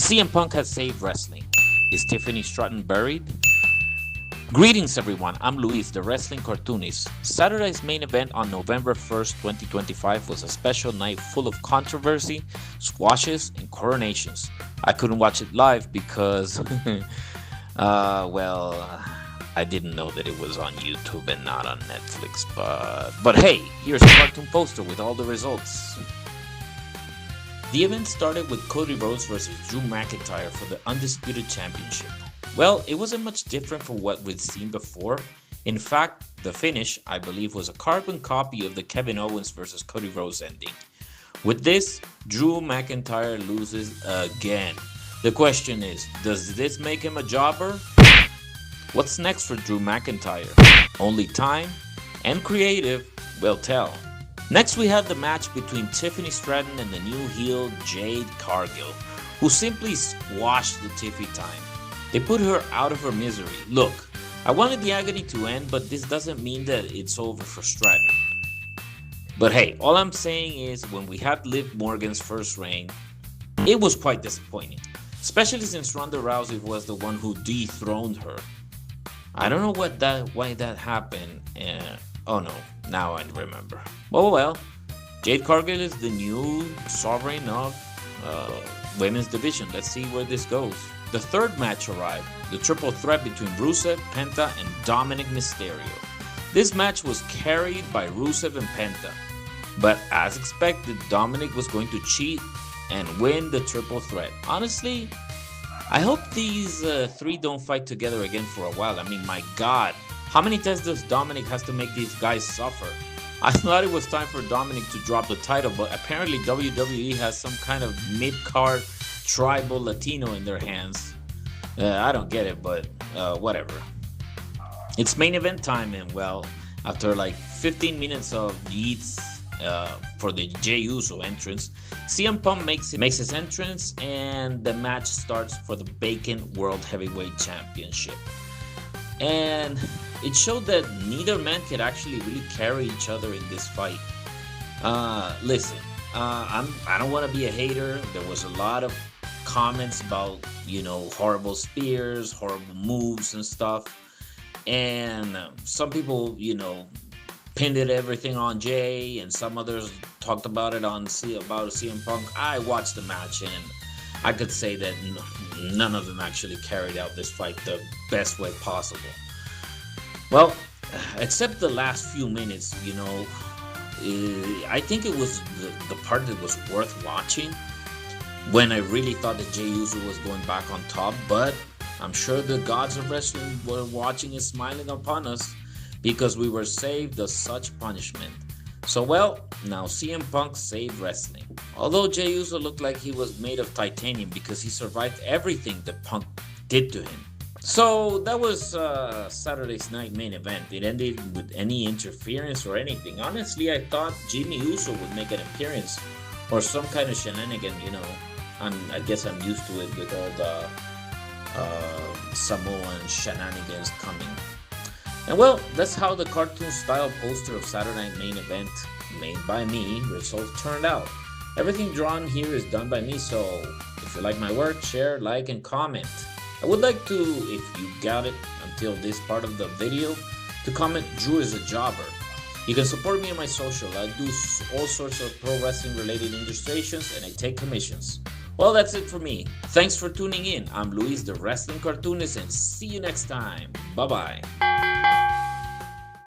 CM Punk has saved wrestling. Is Tiffany Stratton buried? Greetings everyone, I'm Luis, the Wrestling Cartoonist. Saturday's main event on November 1st, 2025 was a special night full of controversy, squashes, and coronations. I couldn't watch it live because, I didn't know that it was on YouTube and not on Netflix, but hey, here's a cartoon poster with all the results. The event started with Cody Rhodes versus Drew McIntyre for the Undisputed Championship. Well, it wasn't much different from what we'd seen before. In fact, the finish, I believe, was a carbon copy of the Kevin Owens versus Cody Rhodes ending. With this, Drew McIntyre loses again. The question is, does this make him a jobber? What's next for Drew McIntyre? Only time and creative will tell. Next we have the match between Tiffany Stratton and the new heel Jade Cargill, who simply squashed the Tiffy time. They put her out of her misery. Look, I wanted the agony to end, but this doesn't mean that it's over for Stratton. But hey, all I'm saying is when we had Liv Morgan's first reign, it was quite disappointing, especially since Ronda Rousey was the one who dethroned her. I don't know why that happened. Oh no, now I remember. Well, Jade Cargill is the new sovereign of women's division. Let's see where this goes. The third match arrived, the triple threat between Rusev, Penta, and Dominik Mysterio. This match was carried by Rusev and Penta, but as expected, Dominik was going to cheat and win the triple threat. Honestly, I hope these three don't fight together again for a while. I mean, my God, how many times does Dominik has to make these guys suffer? I thought it was time for Dominik to drop the title, but apparently WWE has some kind of mid-card tribal Latino in their hands. I don't get it, but whatever. It's main event time, and well, after like 15 minutes of yeets for the Jey Uso entrance, CM Punk makes his entrance, and the match starts for the vacant World Heavyweight Championship. And it showed that neither man could actually really carry each other in this fight. Listen, I don't want to be a hater. There was a lot of comments about, horrible spears, horrible moves and stuff. And some people, pinned everything on Jey, and some others talked about it about CM Punk. I watched the match, and I could say that none of them actually carried out this fight the best way possible. Well, except the last few minutes, I think it was the part that was worth watching, when I really thought that Jey Uso was going back on top, but I'm sure the gods of wrestling were watching and smiling upon us because we were saved of such punishment. So now CM Punk saved wrestling. Although Jey Uso looked like he was made of titanium because he survived everything that Punk did to him. So that was Saturday's night main event. It ended with any interference or anything. Honestly, I thought Jimmy Uso would make an appearance or some kind of shenanigan, I guess I'm used to it with all the Samoan shenanigans coming. And well, that's how the cartoon style poster of Saturday Night Main Event, made by me, results turned out. Everything drawn here is done by me, so if you like my work, share, like, and comment. I would like to, if you got it until this part of the video, to comment Drew is a jobber. You can support me on my social. I do all sorts of pro wrestling related illustrations, and I take commissions. Well, that's it for me. Thanks for tuning in. I'm Luis, the Wrestling Cartoonist, and see you next time. Bye-bye.